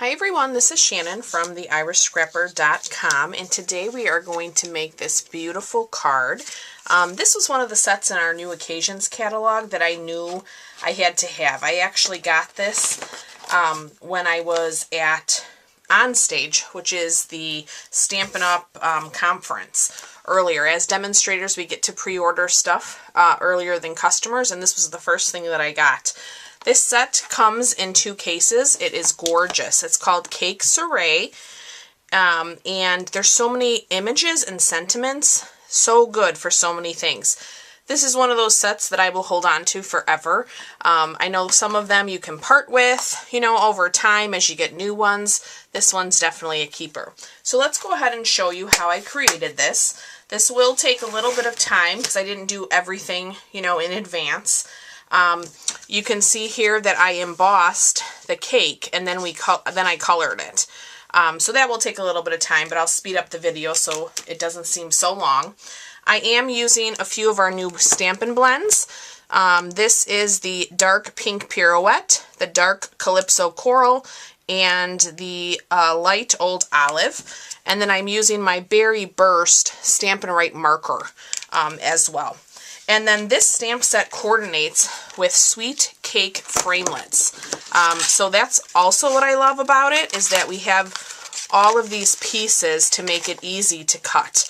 Hi everyone, this is Shannon from theirishscrapper.com, and today we are going to make this beautiful card. This was one of the sets in our New Occasions catalog that I knew I had to have. I actually got this when I was at Onstage, which is the Stampin' Up! Conference earlier. As demonstrators, we get to pre-order stuff earlier than customers, and this was the first thing that I got. This set comes in 2 cases. It is gorgeous. It's called Cake Soiree, and there's so many images and sentiments. So good for so many things. This is one of those sets that I will hold on to forever. I know some of them you can part with, over time as you get new ones. This one's definitely a keeper. So let's go ahead and show you how I created this. This will take a little bit of time because I didn't do everything, in advance. You can see here that I embossed the cake and then I colored it. So that will take a little bit of time, but I'll speed up the video so it doesn't seem so long. I am using a few of our new Stampin' blends. This is the dark pink pirouette, the dark calypso coral, and the light old olive. And then I'm using my berry burst Stampin' Right marker as well. And then this stamp set coordinates with sweet cake framelits. So that's also what I love about it, is that we have all of these pieces to make it easy to cut.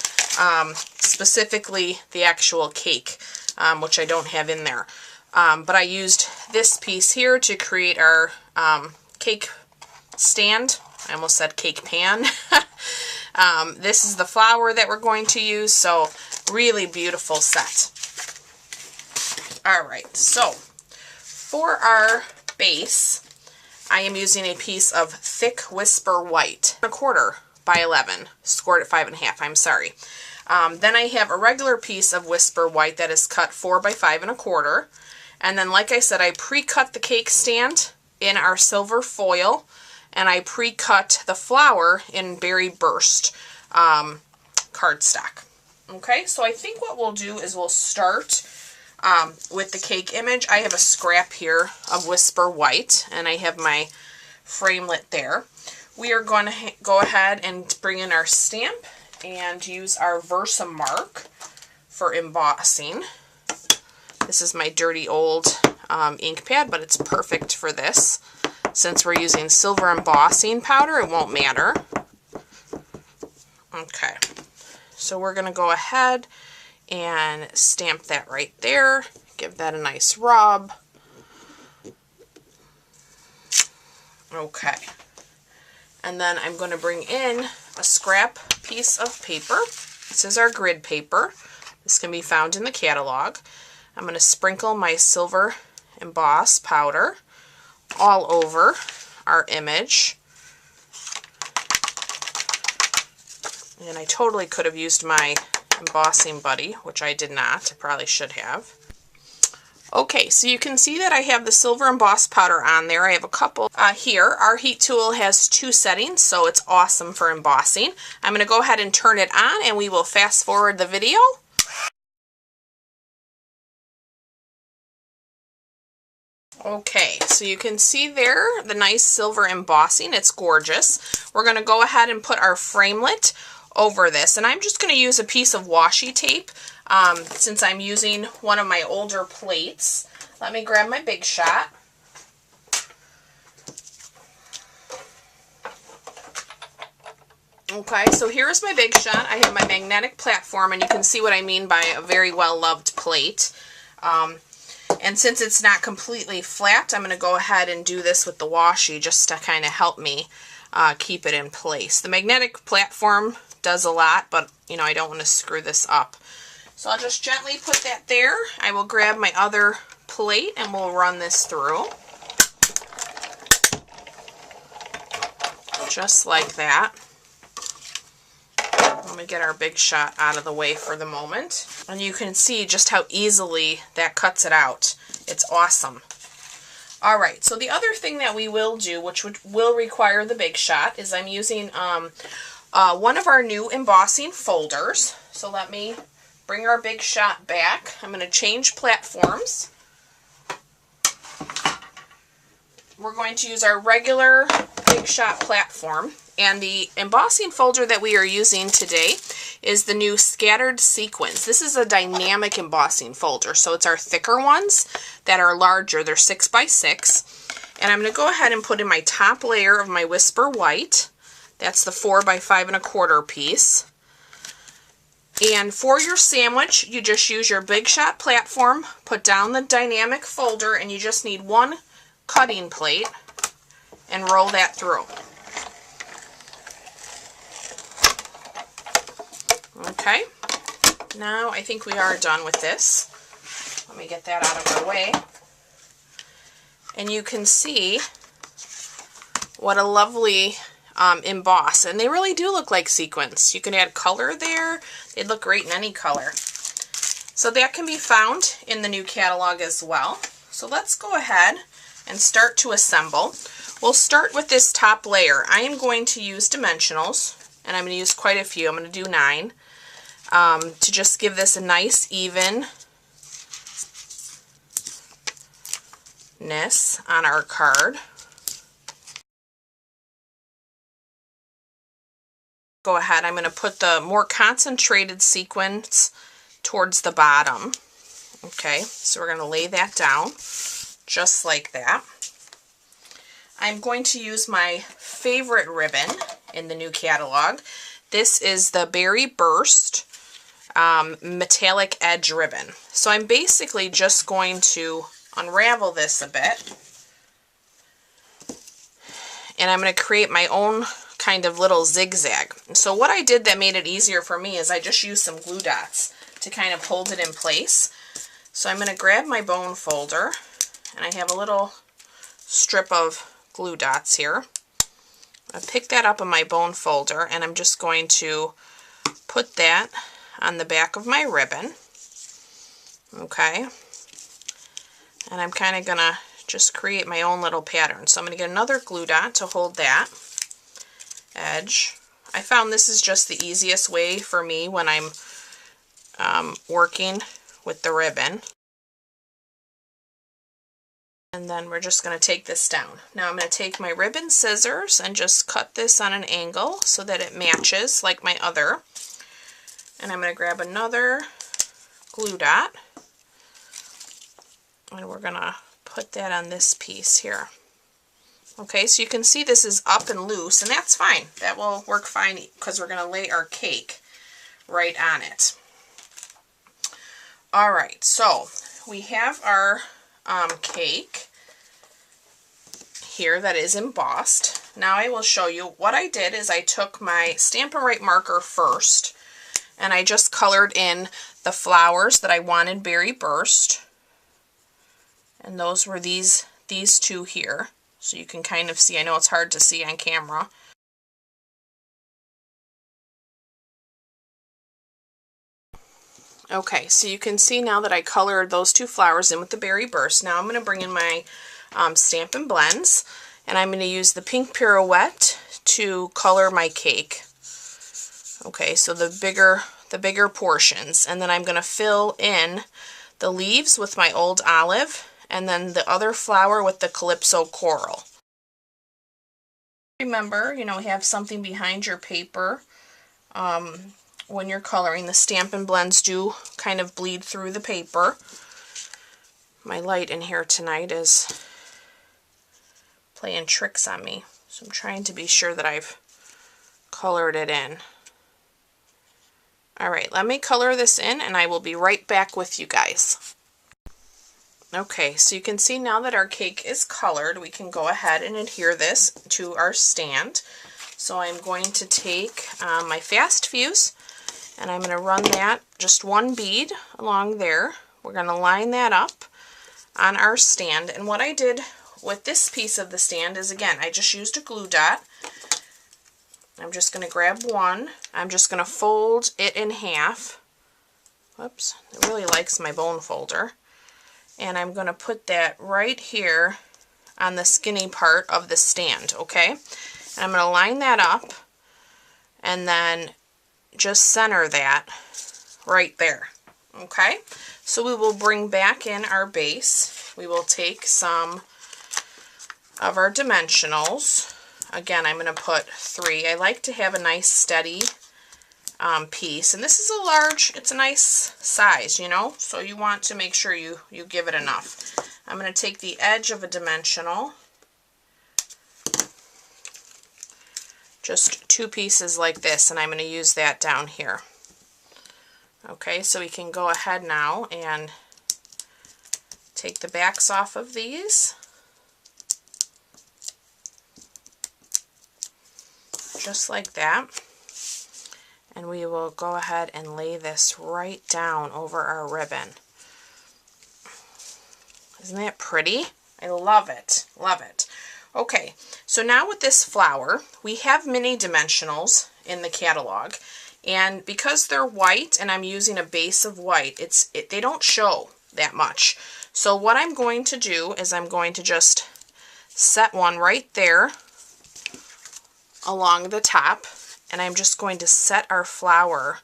Specifically the actual cake, which I don't have in there. But I used this piece here to create our cake stand. I almost said cake pan. This is the flower that we're going to use, so really beautiful set. Alright, so for our base, I am using a piece of thick Whisper White, 1/4 by 11, scored at 5.5, I'm sorry. Then I have a regular piece of Whisper White that is cut 4 by 5.25, and then like I said, I pre-cut the cake stand in our silver foil, and I pre-cut the flower in Berry Burst cardstock. Okay, so I think what we'll do is we'll start with the cake image. I have a scrap here of Whisper White, and I have my framelit there. We are going to go ahead and bring in our stamp and use our Versamark for embossing. This is my dirty old ink pad, but it's perfect for this. Since we're using silver embossing powder, it won't matter. Okay, so we're going to go ahead and stamp that right there. Give that a nice rub. Okay. And then I'm going to bring in a scrap piece of paper. This is our grid paper. This can be found in the catalog. I'm going to sprinkle my silver emboss powder all over our image. And I totally could have used my embossing buddy, which I did not. I probably should have. Okay, so you can see that I have the silver emboss powder on there. I have a couple here. Our heat tool has 2 settings, so it's awesome for embossing. I'm going to go ahead and turn it on, and we will fast forward the video. Okay, so you can see there the nice silver embossing. It's gorgeous. We're going to go ahead and put our framelit over this, and I'm just going to use a piece of washi tape since I'm using one of my older plates. Let me grab my Big Shot. Okay, so here's my Big Shot. I have my magnetic platform, and you can see what I mean by a very well-loved plate. And since it's not completely flat, I'm going to go ahead and do this with the washi just to kind of help me keep it in place. The magnetic platform does a lot, but I don't want to screw this up. So I'll just gently put that there. I will grab my other plate and we'll run this through. Just like that. Let me get our Big Shot out of the way for the moment. And you can see just how easily that cuts it out. It's awesome. Alright, so the other thing that we will do, which will require the Big Shot, is I'm using one of our new embossing folders. So let me bring our Big Shot back. I'm going to change platforms. we're going to use our regular Big Shot platform. And the embossing folder that we are using today is the new Scattered Sequins. This is a dynamic embossing folder, so it's our thicker ones that are larger. They're 6 by 6. And I'm going to go ahead and put in my top layer of my Whisper White. That's the 4 by 5 1/4 piece. And for your sandwich, you just use your Big Shot platform, put down the dynamic folder, and you just need one cutting plate and roll that through. Okay, now I think we are done with this. Let me get that out of our way. And you can see what a lovely emboss. And they really do look like sequins. You can add color there. They'd look great in any color. So that can be found in the new catalog as well. So let's go ahead and start to assemble. We'll start with this top layer. I am going to use dimensionals, and I'm going to use quite a few. I'm going to do 9 to just give this a nice evenness on our card. Go ahead, I'm going to put the more concentrated sequins towards the bottom. Okay, so we're going to lay that down just like that. I'm going to use my favorite ribbon in the new catalog. This is the Berry Burst metallic edge ribbon. So I'm basically just going to unravel this a bit, and I'm going to create my own kind of little zigzag. So what I did that made it easier for me is I just used some glue dots to kind of hold it in place. So I'm going to grab my bone folder, and I have a little strip of glue dots here. I pick that up in my bone folder, and I'm just going to put that on the back of my ribbon. Okay, and I'm kind of gonna just create my own little pattern. So I'm going to get another glue dot to hold that edge. I found this is just the easiest way for me when I'm working with the ribbon. And then we're just going to take this down. Now I'm going to take my ribbon scissors and just cut this on an angle so that it matches like my other. And I'm going to grab another glue dot, and we're going to put that on this piece here. Okay, so you can see this is up and loose, and that's fine. That will work fine because we're going to lay our cake right on it. All right, so we have our cake here that is embossed. Now I will show you what I did is I took my Stampin' Right marker first, and I just colored in the flowers that I wanted Berry Burst, and those were these two here. So you can kind of see, I know it's hard to see on camera. Okay, so you can see now that I colored those two flowers in with the Berry Burst. Now I'm going to bring in my Stampin' Blends, and I'm going to use the Pink Pirouette to color my cake. Okay, so the bigger portions, and then I'm going to fill in the leaves with my Old Olive, and then the other flower with the Calypso Coral. Remember, you have something behind your paper when you're coloring. The Stampin' Blends do kind of bleed through the paper. My light in here tonight is playing tricks on me, so I'm trying to be sure that I've colored it in. Alright, let me color this in, and I will be right back with you guys. Okay, so you can see now that our cake is colored, we can go ahead and adhere this to our stand. So I'm going to take my fast fuse, and I'm going to run that just one bead along there. We're going to line that up on our stand, and what I did with this piece of the stand is, again, I just used a glue dot. I'm just going to grab one. I'm just going to fold it in half. Whoops, it really likes my bone folder. And I'm going to put that right here on the skinny part of the stand, okay? And I'm going to line that up and then just center that right there, okay? So we will bring back in our base. We will take some of our dimensionals. Again, I'm going to put 3. I like to have a nice steady piece, and this is a large, it's a nice size, you know, so you want to make sure you give it enough. I'm going to take the edge of a dimensional, just 2 pieces like this, and I'm going to use that down here. Okay, so we can go ahead now and take the backs off of these, just like that. And we will go ahead and lay this right down over our ribbon. Isn't that pretty? I love it. Love it. Okay, so now with this flower, we have mini dimensionals in the catalog. And because they're white and I'm using a base of white, they don't show that much. So what I'm going to do is I'm going to just set one right there along the top. And I'm just going to set our flower,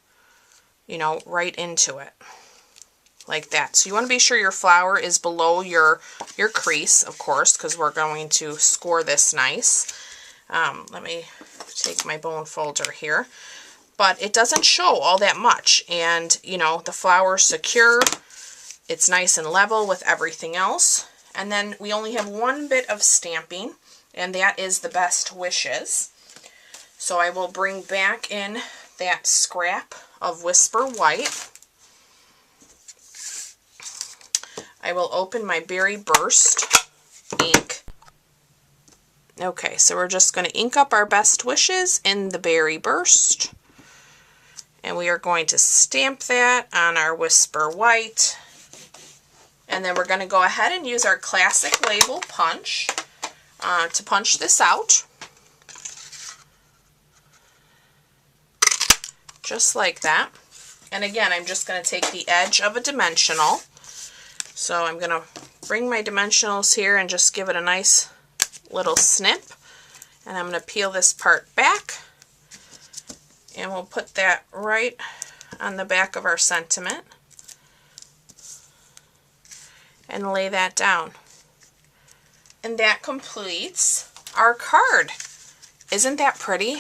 you know, right into it, like that. So you want to be sure your flower is below your crease, of course, because we're going to score this nice. Let me take my bone folder here. But it doesn't show all that much, and, you know, the flower's secure. It's nice and level with everything else. And then we only have 1 bit of stamping, and that is the Best Wishes. So I will bring back in that scrap of Whisper White. I will open my Berry Burst ink. Okay, so we're just going to ink up our Best Wishes in the Berry Burst. And we are going to stamp that on our Whisper White. And then we're going to go ahead and use our classic label punch to punch this out. Just like that. And again, I'm just going to take the edge of a dimensional. So I'm going to bring my dimensionals here and just give it a nice little snip. And I'm going to peel this part back. And we'll put that right on the back of our sentiment. And lay that down. And that completes our card. Isn't that pretty?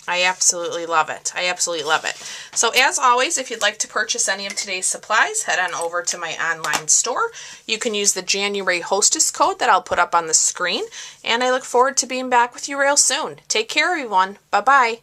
I absolutely love it. I absolutely love it. So as always, if you'd like to purchase any of today's supplies, head on over to my online store. You can use the January Hostess code that I'll put up on the screen. And I look forward to being back with you real soon. Take care, everyone. Bye-bye.